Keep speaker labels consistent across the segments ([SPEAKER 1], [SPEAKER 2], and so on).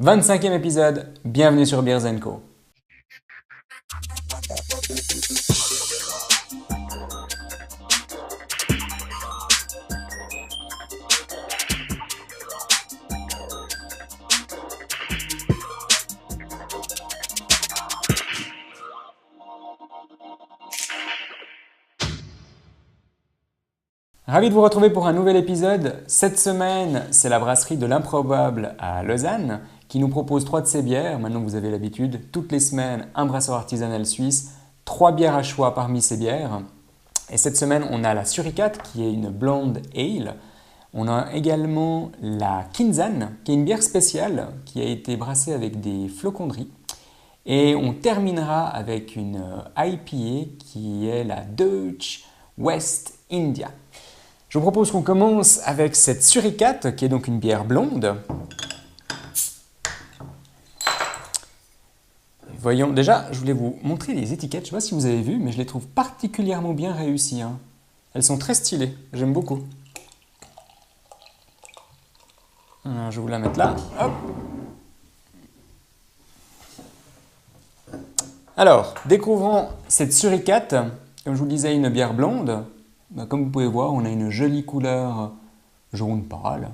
[SPEAKER 1] 25e épisode, bienvenue sur Beers & Co. Ravi de vous retrouver pour un nouvel épisode. Cette semaine, c'est la brasserie de l'Improbable à Lausanne qui nous propose 3 de ses bières. Maintenant, vous avez l'habitude, toutes les semaines, un brasseur artisanal suisse, 3 bières à choix parmi ces bières. Et cette semaine, on a la Suricate qui est une blonde ale. On a également la Kinzan qui est une bière spéciale qui a été brassée avec des flocons de riz. Et on terminera avec une IPA qui est la Deutsche West India. Je vous propose qu'on commence avec cette Suricate, qui est donc une bière blonde. Voyons, déjà, je voulais vous montrer les étiquettes. Je ne sais pas si vous avez vu, mais je les trouve particulièrement bien réussies. Elles sont très stylées, j'aime beaucoup. Alors, je vais vous la mettre là. Hop. Alors, découvrons cette Suricate. Comme je vous le disais, une bière blonde. Comme vous pouvez voir, on a une jolie couleur jaune pâle,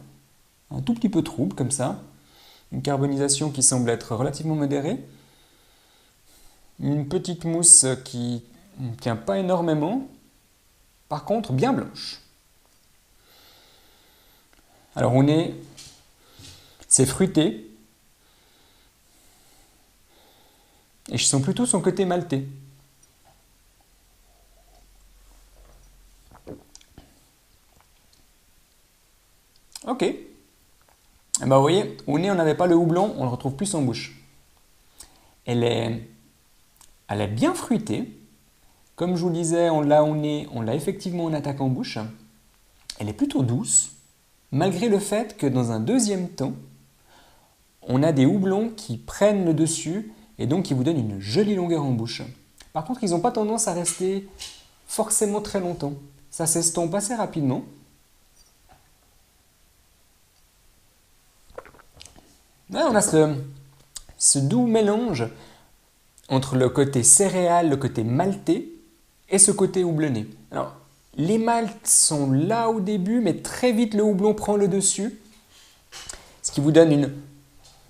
[SPEAKER 1] un tout petit peu trouble comme ça, une carbonisation qui semble être relativement modérée, une petite mousse qui ne tient pas énormément, par contre bien blanche. Alors c'est fruité, et je sens plutôt son côté maltais. Ok. Vous voyez, au nez, on n'avait pas le houblon, on le retrouve plus en bouche. Elle est bien fruitée. Comme je vous le disais, on l'a au nez, on l'a effectivement en attaque en bouche. Elle est plutôt douce, malgré le fait que dans un deuxième temps, on a des houblons qui prennent le dessus et donc qui vous donnent une jolie longueur en bouche. Par contre, ils n'ont pas tendance à rester forcément très longtemps. Ça s'estompe assez rapidement. Là, on a ce doux mélange entre le côté céréal, le côté maltais et ce côté houblonné. Alors, les maltes sont là au début, mais très vite le houblon prend le dessus, ce qui vous donne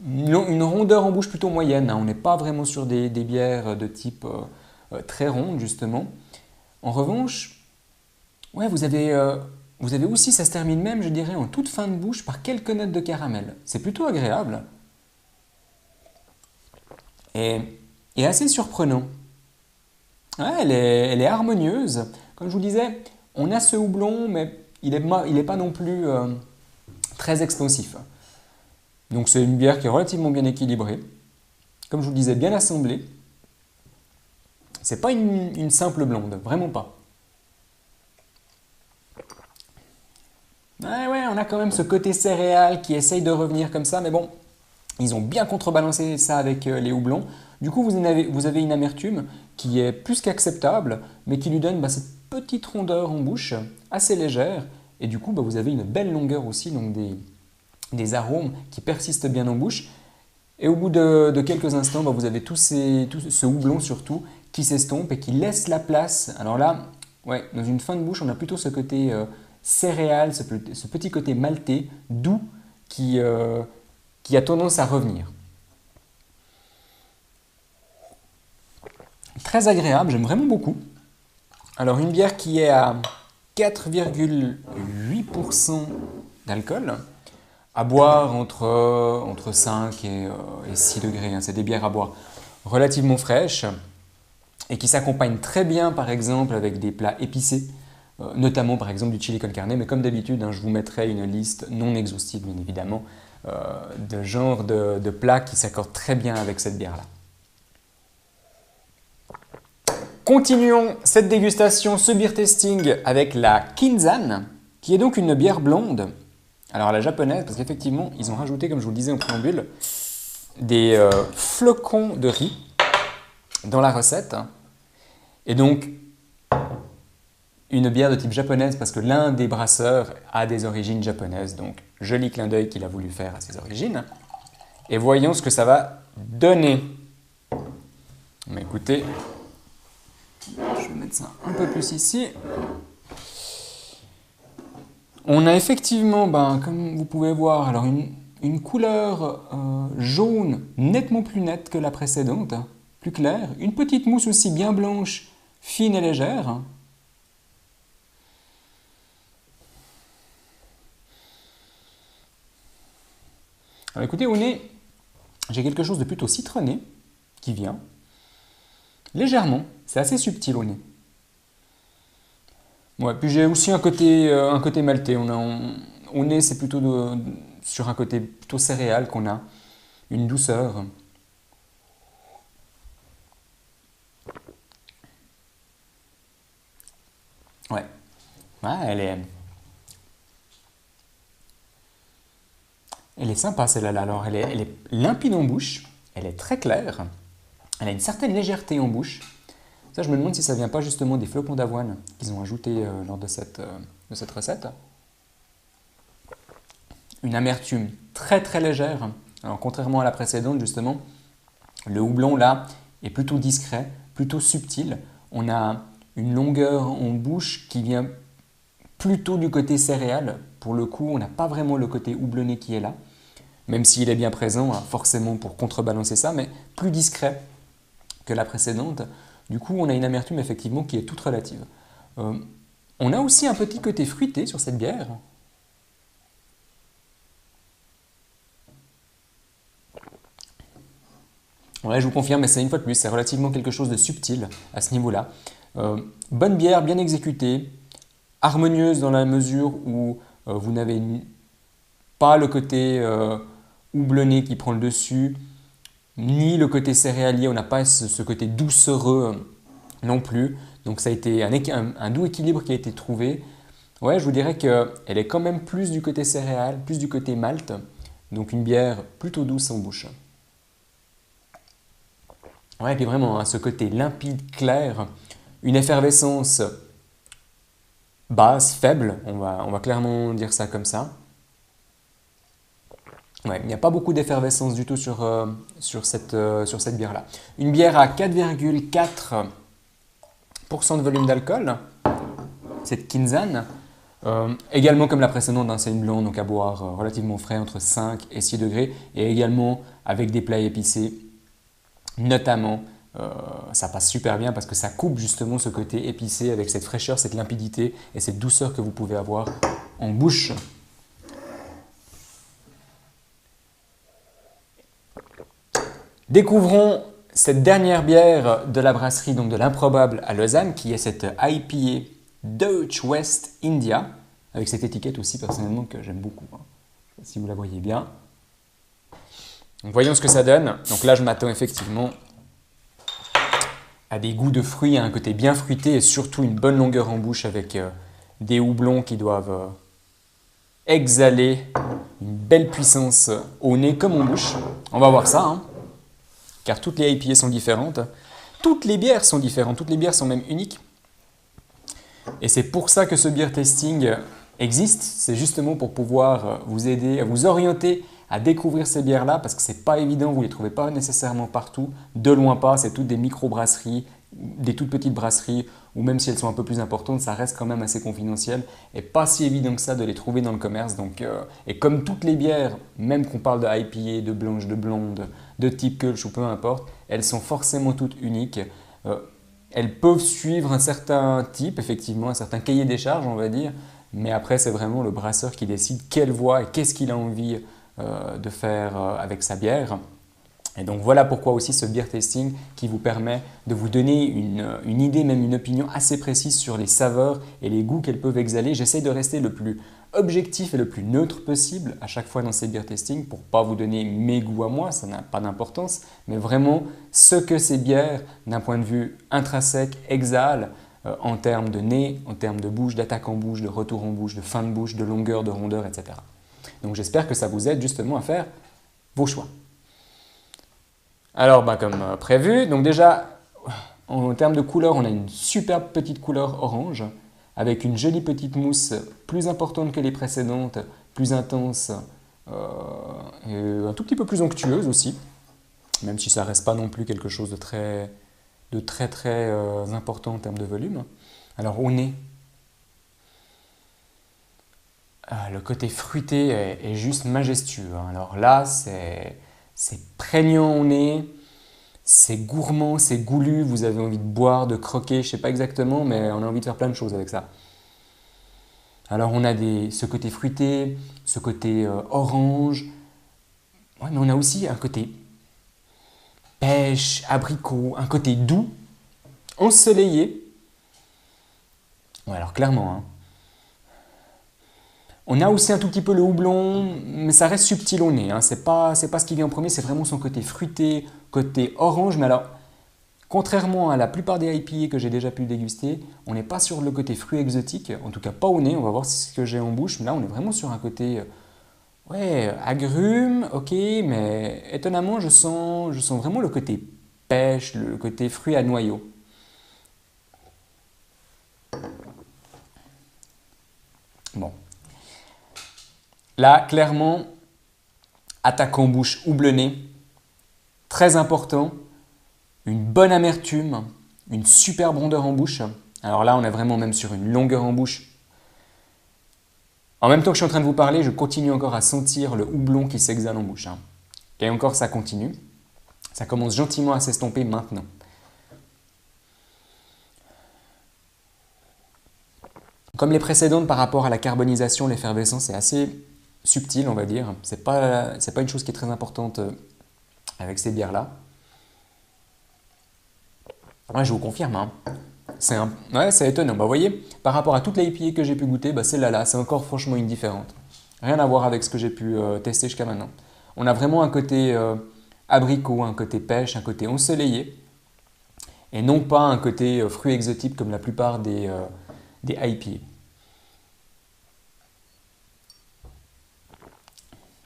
[SPEAKER 1] une rondeur en bouche plutôt moyenne. On n'est pas vraiment sur des bières de type très ronde, justement. En revanche, ouais, vous avez aussi, ça se termine même, je dirais, en toute fin de bouche par quelques notes de caramel. C'est plutôt agréable et assez surprenant. Ouais, elle est harmonieuse. Comme je vous disais, on a ce houblon, mais il n'est pas non plus très expansif. Donc c'est une bière qui est relativement bien équilibrée. Comme je vous le disais, bien assemblée. C'est pas une simple blonde, vraiment pas. Ouais, on a quand même ce côté céréal qui essaye de revenir comme ça, mais bon, ils ont bien contrebalancé ça avec les houblons. Du coup, vous avez une amertume qui est plus qu'acceptable, mais qui lui donne cette petite rondeur en bouche, assez légère. Et du coup, vous avez une belle longueur aussi, donc des arômes qui persistent bien en bouche. Et au bout de quelques instants, vous avez tout ce houblon surtout qui s'estompe et qui laisse la place. Alors là, ouais, dans une fin de bouche, on a plutôt ce côté céréal, ce petit côté maltais, doux, qui a tendance à revenir. Très agréable, j'aime vraiment beaucoup. Alors une bière qui est à 4,8% d'alcool, à boire entre 5 et 6 degrés. C'est des bières à boire relativement fraîches et qui s'accompagnent très bien par exemple avec des plats épicés, notamment par exemple du chili con carne, mais comme d'habitude, je vous mettrai une liste non exhaustive bien évidemment de genres de plats qui s'accordent très bien avec cette bière-là. Continuons cette dégustation, ce beer tasting avec la Kinzan, qui est donc une bière blonde. Alors la japonaise, parce qu'effectivement, ils ont rajouté, comme je vous le disais en préambule, des flocons de riz dans la recette. Et donc, une bière de type japonaise, parce que l'un des brasseurs a des origines japonaises. Donc, joli clin d'œil qu'il a voulu faire à ses origines. et voyons ce que ça va donner. Mais écoutez, je vais mettre ça un peu plus ici. On a effectivement, comme vous pouvez voir, alors une couleur jaune nettement plus nette que la précédente, plus claire. Une petite mousse aussi bien blanche, fine et légère. Alors écoutez, au nez, j'ai quelque chose de plutôt citronné qui vient. Légèrement, c'est assez subtil au nez. Ouais, puis j'ai aussi un côté maltais. Au nez, c'est plutôt sur un côté plutôt céréal qu'on a une douceur. Ouais, ouais, elle est sympa celle-là. Alors, elle est limpide en bouche, elle est très claire, elle a une certaine légèreté en bouche. Ça, je me demande si ça vient pas justement des flocons d'avoine qu'ils ont ajoutés lors de cette recette. Une amertume très très légère. Alors, contrairement à la précédente, justement, le houblon là est plutôt discret, plutôt subtil. On a une longueur en bouche qui vient plutôt du côté céréal. Pour le coup, on n'a pas vraiment le côté houblonné qui est là, même s'il est bien présent, hein, forcément pour contrebalancer ça, mais plus discret que la précédente. Du coup, on a une amertume effectivement qui est toute relative. On a aussi un petit côté fruité sur cette bière. Ouais, je vous confirme, mais c'est une fois de plus, c'est relativement quelque chose de subtil à ce niveau-là. Bonne bière, bien exécutée, harmonieuse dans la mesure où vous n'avez pas le côté houblonné qui prend le dessus, ni le côté céréalier, on n'a pas ce côté doucereux non plus. Donc ça a été un doux équilibre qui a été trouvé. Ouais, je vous dirais qu'elle est quand même plus du côté céréal, plus du côté malt. Donc une bière plutôt douce en bouche. Ouais, et puis vraiment, hein, ce côté limpide, clair, une effervescence basse, faible, on va clairement dire ça comme ça. Ouais, il n'y a pas beaucoup d'effervescence du tout sur cette bière-là. Une bière à 4,4% de volume d'alcool, cette Kinzan. Également comme la précédente, hein, c'est une blonde, donc à boire relativement frais, entre 5 et 6 degrés. Et également avec des plats épicés, notamment, ça passe super bien parce que ça coupe justement ce côté épicé avec cette fraîcheur, cette limpidité et cette douceur que vous pouvez avoir en bouche. Découvrons cette dernière bière de la brasserie, donc de l'Improbable à Lausanne, qui est cette IPA Deutsche West India, avec cette étiquette aussi personnellement que j'aime beaucoup, hein. Je sais pas si vous la voyez bien. Donc voyons ce que ça donne. Donc là je m'attends effectivement à des goûts de fruits, à un côté bien fruité et surtout une bonne longueur en bouche avec des houblons qui doivent exhaler une belle puissance au nez comme en bouche. On va voir ça, hein. Car toutes les IPA sont différentes. Toutes les bières sont différentes, toutes les bières sont même uniques. Et c'est pour ça que ce beer tasting existe. C'est justement pour pouvoir vous aider, à vous orienter à découvrir ces bières-là, parce que c'est pas évident, vous ne les trouvez pas nécessairement partout, de loin pas, c'est toutes des micro-brasseries, des toutes petites brasseries, ou même si elles sont un peu plus importantes, ça reste quand même assez confidentiel, et pas si évident que ça de les trouver dans le commerce. Donc, et comme toutes les bières, même qu'on parle de IPA, de blanche, de blonde, de type Kölsch ou peu importe, elles sont forcément toutes uniques. Elles peuvent suivre un certain type, effectivement, un certain cahier des charges, on va dire, mais après c'est vraiment le brasseur qui décide quelle voie et qu'est-ce qu'il a envie de faire avec sa bière. Et donc voilà pourquoi aussi ce beer tasting qui vous permet de vous donner une idée, même une opinion assez précise sur les saveurs et les goûts qu'elles peuvent exhaler. J'essaie de rester le plus objectif et le plus neutre possible à chaque fois dans ces beer tasting pour ne pas vous donner mes goûts à moi, ça n'a pas d'importance, mais vraiment ce que ces bières d'un point de vue intrinsèque exhalent en termes de nez, en termes de bouche, d'attaque en bouche, de retour en bouche, de fin de bouche, de longueur, de rondeur, etc. Donc j'espère que ça vous aide justement à faire vos choix. Alors comme prévu, donc déjà en termes de couleur, on a une superbe petite couleur orange avec une jolie petite mousse plus importante que les précédentes, plus intense et un tout petit peu plus onctueuse aussi, même si ça reste pas non plus quelque chose de très important en termes de volume. Alors au nez, le côté fruité est juste majestueux, hein. Alors là, c'est prégnant au nez, c'est gourmand, c'est goulu, vous avez envie de boire, de croquer, je ne sais pas exactement, mais on a envie de faire plein de choses avec ça. Alors on a ce côté fruité, ce côté orange, ouais, mais on a aussi un côté pêche, abricot, un côté doux, ensoleillé. Ouais, alors clairement, hein. On a aussi un tout petit peu le houblon, mais ça reste subtil au nez, hein. C'est pas ce qui vient en premier, c'est vraiment son côté fruité, côté orange. Mais alors, contrairement à la plupart des IPA que j'ai déjà pu déguster, on n'est pas sur le côté fruit exotique, en tout cas pas au nez. On va voir ce que j'ai en bouche. Mais là, on est vraiment sur un côté ouais, agrumes, ok, mais étonnamment, je sens vraiment le côté pêche, le côté fruit à noyau. Bon, là, clairement, attaque en bouche houblonnée, très important, une bonne amertume, une super rondeur en bouche. Alors là, on est vraiment même sur une longueur en bouche. En même temps que je suis en train de vous parler, je continue encore à sentir le houblon qui s'exhale en bouche, hein. Et encore, ça continue. Ça commence gentiment à s'estomper maintenant. Comme les précédentes par rapport à la carbonisation, l'effervescence est assez subtil, on va dire. C'est pas une chose qui est très importante avec ces bières-là. Ouais, je vous confirme, hein. Ouais, c'est étonnant. Bah, vous voyez, par rapport à toutes les IPA que j'ai pu goûter, bah, celle-là, c'est encore franchement une différente. Rien à voir avec ce que j'ai pu tester jusqu'à maintenant. On a vraiment un côté abricot, un côté pêche, un côté ensoleillé, et non pas un côté fruit exotique comme la plupart des IPA.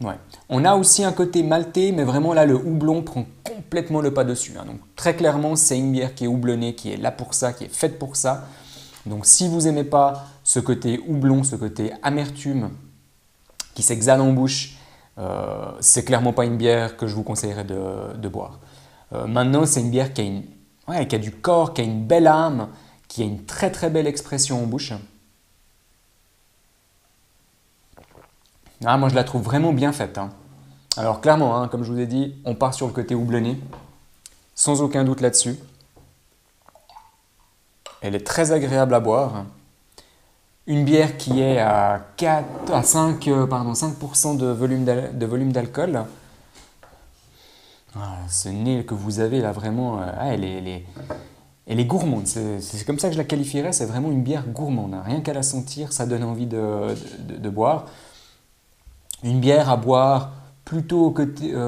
[SPEAKER 1] Ouais. On a aussi un côté maltais, mais vraiment là, le houblon prend complètement le pas dessus, hein. Donc très clairement, c'est une bière qui est houblonnée, qui est là pour ça, qui est faite pour ça. Donc si vous n'aimez pas ce côté houblon, ce côté amertume qui s'exhale en bouche, c'est clairement pas une bière que je vous conseillerais de boire. Maintenant, c'est une bière ouais, qui a du corps, qui a une belle âme, qui a une très belle expression en bouche. Ah, moi, je la trouve vraiment bien faite, hein. Alors clairement, hein, comme je vous ai dit, on part sur le côté houblonné, sans aucun doute là-dessus. Elle est très agréable à boire. Une bière qui est à 5% de volume d'alcool. Ah, ce nez que vous avez là, vraiment, elle est gourmande. C'est comme ça que je la qualifierais, c'est vraiment une bière gourmande, hein. Rien qu'à la sentir, ça donne envie de boire. Une bière à boire plutôt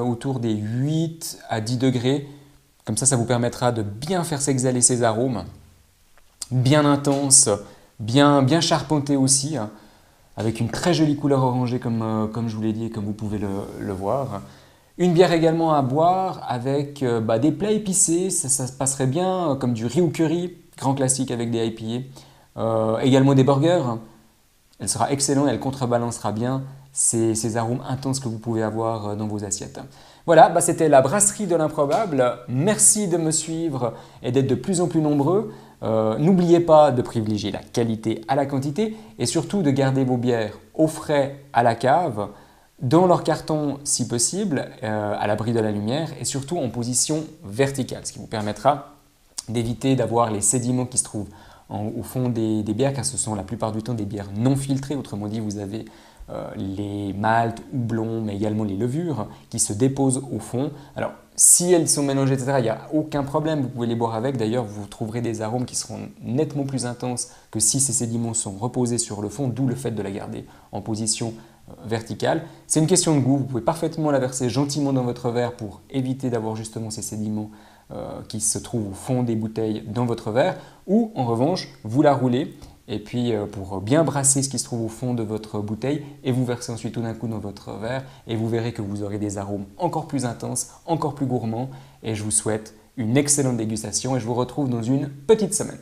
[SPEAKER 1] autour des 8 à 10 degrés. Comme ça vous permettra de bien faire s'exhaler ces arômes. Bien intense, bien charpenté aussi, hein, avec une très jolie couleur orangée comme je vous l'ai dit et comme vous pouvez le voir. Une bière également à boire avec des plats épicés, ça se passerait bien comme du riz ou curry, grand classique avec des IPA. Également des burgers, elle sera excellente, elle contrebalancera bien ces arômes intenses que vous pouvez avoir dans vos assiettes. Voilà, c'était la brasserie de l'improbable. Merci de me suivre et d'être de plus en plus nombreux. N'oubliez pas de privilégier la qualité à la quantité et surtout de garder vos bières au frais à la cave, dans leur carton si possible, à l'abri de la lumière et surtout en position verticale, ce qui vous permettra d'éviter d'avoir les sédiments qui se trouvent au fond des bières, car ce sont la plupart du temps des bières non filtrées. Autrement dit, vous avez les maltes, houblons, mais également les levures qui se déposent au fond. Alors, si elles sont mélangées, etc., il n'y a aucun problème, vous pouvez les boire avec. D'ailleurs, vous trouverez des arômes qui seront nettement plus intenses que si ces sédiments sont reposés sur le fond, d'où le fait de la garder en position verticale. C'est une question de goût, vous pouvez parfaitement la verser gentiment dans votre verre pour éviter d'avoir justement ces sédiments qui se trouvent au fond des bouteilles dans votre verre, ou en revanche, vous la roulez et puis pour bien brasser ce qui se trouve au fond de votre bouteille et vous versez ensuite tout d'un coup dans votre verre et vous verrez que vous aurez des arômes encore plus intenses, encore plus gourmands et je vous souhaite une excellente dégustation et je vous retrouve dans une petite semaine.